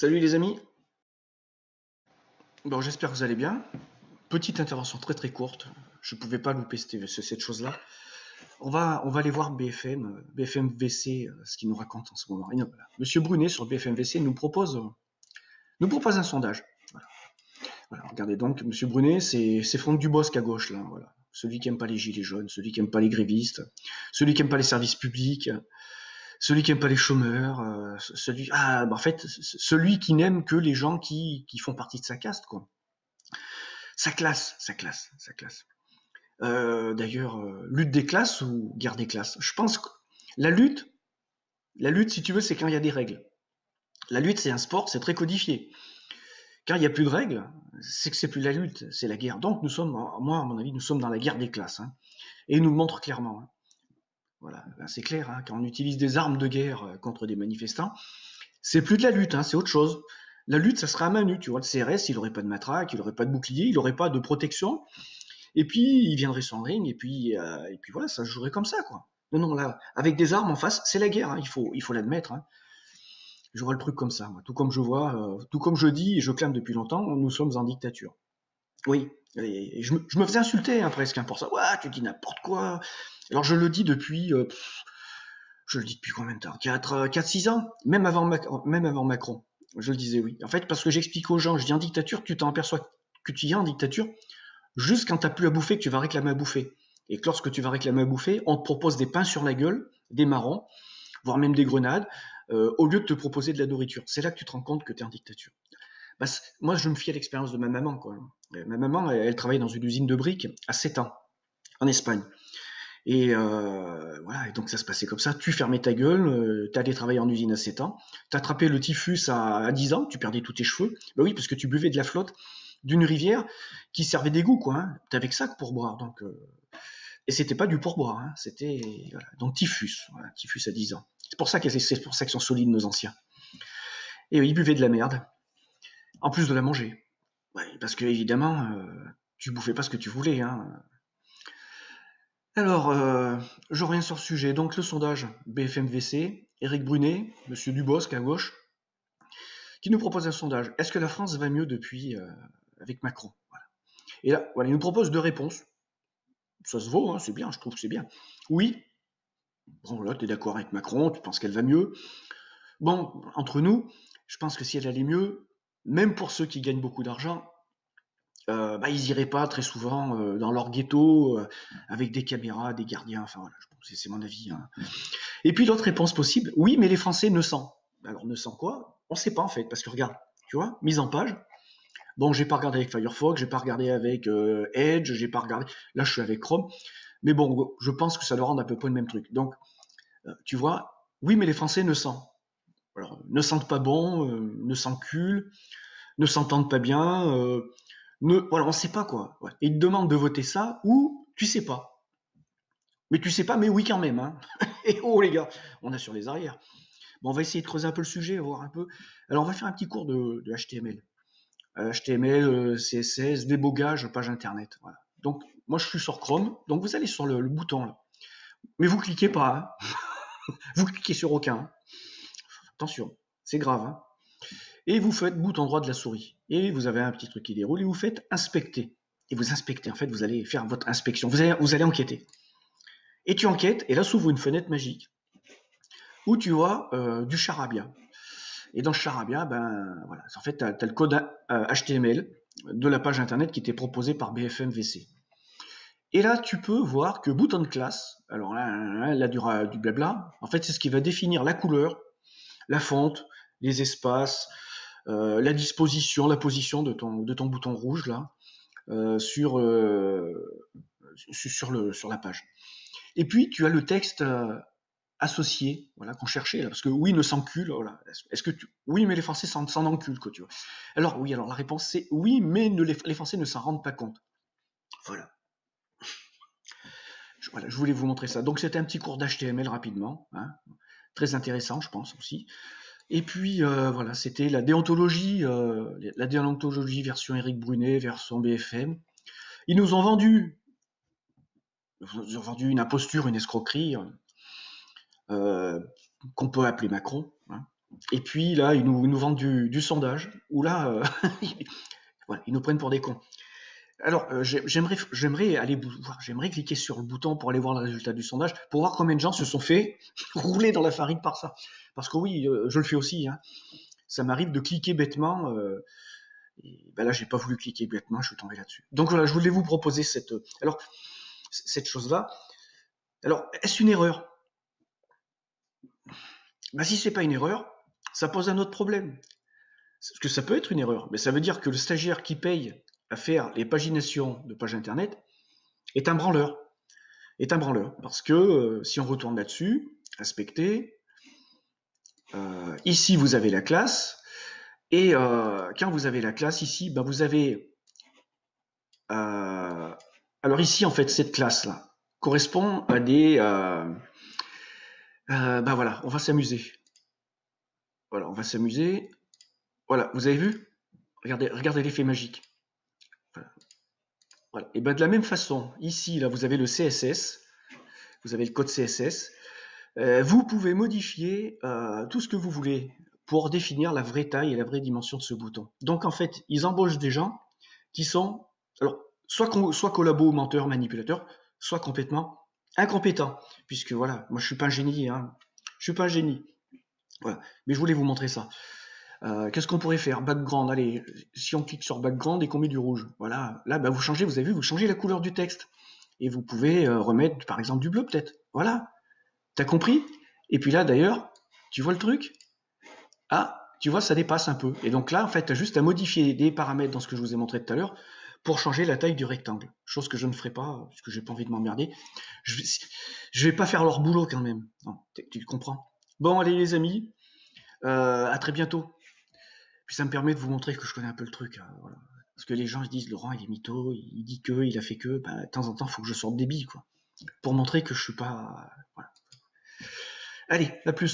Salut les amis, bon j'espère que vous allez bien. Petite intervention très très courte, je ne pouvais pas louper cette chose-là. On va aller voir BFM VC, ce qu'il nous raconte en ce moment. Voilà. Monsieur Brunet sur BFM VC nous propose un sondage. Voilà, regardez donc, Monsieur Brunet, c'est Franck Dubosc à gauche là, voilà. Celui qui aime pas les gilets jaunes, celui qui aime pas les grévistes, celui qui aime pas les services publics, celui qui aime pas les chômeurs, celui qui n'aime que les gens qui font partie de sa caste, quoi. Sa classe. D'ailleurs, lutte des classes ou guerre des classes. Je pense que la lutte, la lutte, si tu veux, c'est quand il y a des règles. La lutte, c'est un sport, c'est très codifié. Quand il n'y a plus de règles, c'est que c'est plus la lutte, c'est la guerre. Donc moi, à mon avis, nous sommes dans la guerre des classes. Hein. Et il nous le montre clairement. Hein. Voilà, ben, c'est clair. Hein, quand on utilise des armes de guerre contre des manifestants, c'est plus de la lutte, hein, c'est autre chose. La lutte, ça sera à main nue. Tu vois, le CRS, il n'aurait pas de matraque, il n'aurait pas de bouclier, il n'aurait pas de protection. Et puis, il viendrait sur ring, et puis voilà, ça se jouerait comme ça, quoi. Non, là, avec des armes en face, c'est la guerre, hein, il faut l'admettre. Hein. Je vois le truc comme ça, moi. Tout comme je dis et je clame depuis longtemps, nous sommes en dictature. Oui, et je me faisais insulter hein, presque hein, pour ça. Ouais, tu dis n'importe quoi. Alors je le dis depuis combien de temps 4-6 ans, même avant Macron. Je le disais, oui. En fait, parce que j'explique aux gens, je dis en dictature, tu t'en aperçois que tu y es en dictature, juste quand t'as plus à bouffer, que tu vas réclamer à bouffer. Et que lorsque tu vas réclamer à bouffer, on te propose des pains sur la gueule, des marrons, voire même des grenades, au lieu de te proposer de la nourriture. C'est là que tu te rends compte que tu es en dictature. Bah, moi, je me fie à l'expérience de ma maman. Quoi. Ma maman, elle travaillait dans une usine de briques à 7 ans, en Espagne. Et voilà, et donc ça se passait comme ça. Tu fermais ta gueule, t'allais travailler en usine à 7 ans, t'attrapais le typhus à 10 ans, tu perdais tous tes cheveux. Bah oui, parce que tu buvais de la flotte d'une rivière qui servait d'égout, quoi. Hein. T'avais que ça pour boire, donc. Et c'était pas du pourboire, hein. C'était voilà. Donc typhus, voilà, typhus à 10 ans. C'est pour ça qu'ils sont solides nos anciens. Et ils buvaient de la merde, en plus de la manger. Ouais, parce que évidemment, tu bouffais pas ce que tu voulais, hein. Alors, je reviens sur le sujet. Donc le sondage BFM-VC, Éric Brunet, Monsieur Dubosc à gauche, qui nous propose un sondage. Est-ce que la France va mieux depuis avec Macron? Voilà. Et là, voilà, il nous propose deux réponses. Ça se vaut, hein, c'est bien, je trouve que c'est bien. Oui, bon là, tu es d'accord avec Macron, tu penses qu'elle va mieux. Bon, entre nous, je pense que si elle allait mieux, même pour ceux qui gagnent beaucoup d'argent, ils iraient pas très souvent dans leur ghetto avec des caméras, des gardiens. Enfin voilà, c'est mon avis. Hein. Et puis l'autre réponse possible, oui, mais les Français ne sentent. Alors ne sent quoi? On sait pas en fait, parce que regarde, tu vois, mise en page. Bon, j'ai pas regardé avec Firefox, j'ai pas regardé avec Edge, j'ai pas regardé. Là, je suis avec Chrome. Mais bon, je pense que ça leur rend à peu près le même truc. Donc, tu vois, oui, mais les Français ne sentent. Alors, ne sentent pas bon, ne s'enculent, ne s'entendent pas bien, voilà, on sait pas quoi. Ouais. Et ils te demandent de voter ça ou tu sais pas. Mais tu sais pas, mais oui quand même. Hein. Et oh les gars, on a sur les arrières. Bon, on va essayer de creuser un peu le sujet, voir un peu. Alors, on va faire un petit cours de HTML. HTML, CSS, débogage, page internet. Voilà. Donc, moi, je suis sur Chrome. Donc, vous allez sur le bouton là. Mais vous cliquez pas. Hein. Vous cliquez sur aucun. Hein. Attention, c'est grave. Hein. Et vous faites bouton droit de la souris. Et vous avez un petit truc qui déroule et vous faites inspecter. Et vous inspectez, en fait, vous allez faire votre inspection. Vous allez enquêter. Et tu enquêtes, et là s'ouvre une fenêtre magique où tu vois du charabia. Et dans ce charabia, ben voilà, en fait, tu as le code HTML de la page internet qui était proposée par BFM VC. Et là, tu peux voir que bouton de classe, alors là du blabla, en fait, c'est ce qui va définir la couleur, la fonte, les espaces, la disposition, la position de ton bouton rouge là sur la page. Et puis tu as le texte associé, voilà qu'on cherchait là, parce que oui ne s'encule, voilà. Est-ce que oui mais les Français s'en enculent quoi tu vois. Alors oui, alors la réponse c'est oui mais les Français ne s'en rendent pas compte. Voilà. Je voulais vous montrer ça. Donc c'était un petit cours d'HTML rapidement, hein, très intéressant je pense aussi. Et puis voilà, c'était la déontologie version Éric Brunet, version BFM. Ils nous ont vendu une imposture, une escroquerie qu'on peut appeler Macron. Hein. Et puis là, ils nous vendent du sondage, où là, voilà, ils nous prennent pour des cons. Alors, j'aimerais aller voir, j'aimerais cliquer sur le bouton pour aller voir le résultat du sondage, pour voir combien de gens se sont fait rouler dans la farine par ça. Parce que oui, je le fais aussi, hein. Ça m'arrive de cliquer bêtement. Et ben là, j'ai pas voulu cliquer bêtement, je suis tombé là-dessus. Donc voilà, je voulais vous proposer cette chose-là. Alors, est-ce une erreur? Ben, si c'est pas une erreur, ça pose un autre problème. Parce que ça peut être une erreur, mais ça veut dire que le stagiaire qui paye à faire les paginations de pages internet est un branleur. Parce que si on retourne là-dessus, inspecter, ici vous avez la classe, et quand vous avez la classe ici, ben vous avez alors ici en fait cette classe là correspond à des ben voilà, on va s'amuser. Voilà, on va s'amuser. Voilà, vous avez vu? Regardez l'effet magique. Voilà. Voilà. Et ben de la même façon, ici là vous avez le CSS, vous avez le code CSS. Vous pouvez modifier tout ce que vous voulez pour définir la vraie taille et la vraie dimension de ce bouton. Donc en fait, ils embauchent des gens qui sont alors soit collabos, menteurs, manipulateurs, soit complètement incompétents. Puisque voilà, moi je suis pas un génie, hein. Je suis pas un génie. Voilà. Mais je voulais vous montrer ça. Qu'est-ce qu'on pourrait faire? Background, allez, si on clique sur background et qu'on met du rouge, voilà, là bah, vous changez, vous avez vu, vous changez la couleur du texte. Et vous pouvez remettre par exemple du bleu peut-être. Voilà. T'as compris? Et puis là, d'ailleurs, tu vois le truc? Ah, tu vois, ça dépasse un peu. Et donc là, en fait, tu as juste à modifier des paramètres dans ce que je vous ai montré tout à l'heure pour changer la taille du rectangle. Chose que je ne ferai pas, parce que j'ai pas envie de m'emmerder. Je vais pas faire leur boulot quand même. Non, tu comprends? Bon, allez les amis, à très bientôt. Puis ça me permet de vous montrer que je connais un peu le truc. Voilà. Parce que les gens ils disent Laurent, il est mytho, il dit que, il a fait que. Bah, de temps en temps, il faut que je sorte des billes, quoi. Pour montrer que je suis pas. Voilà. Allez, à plus.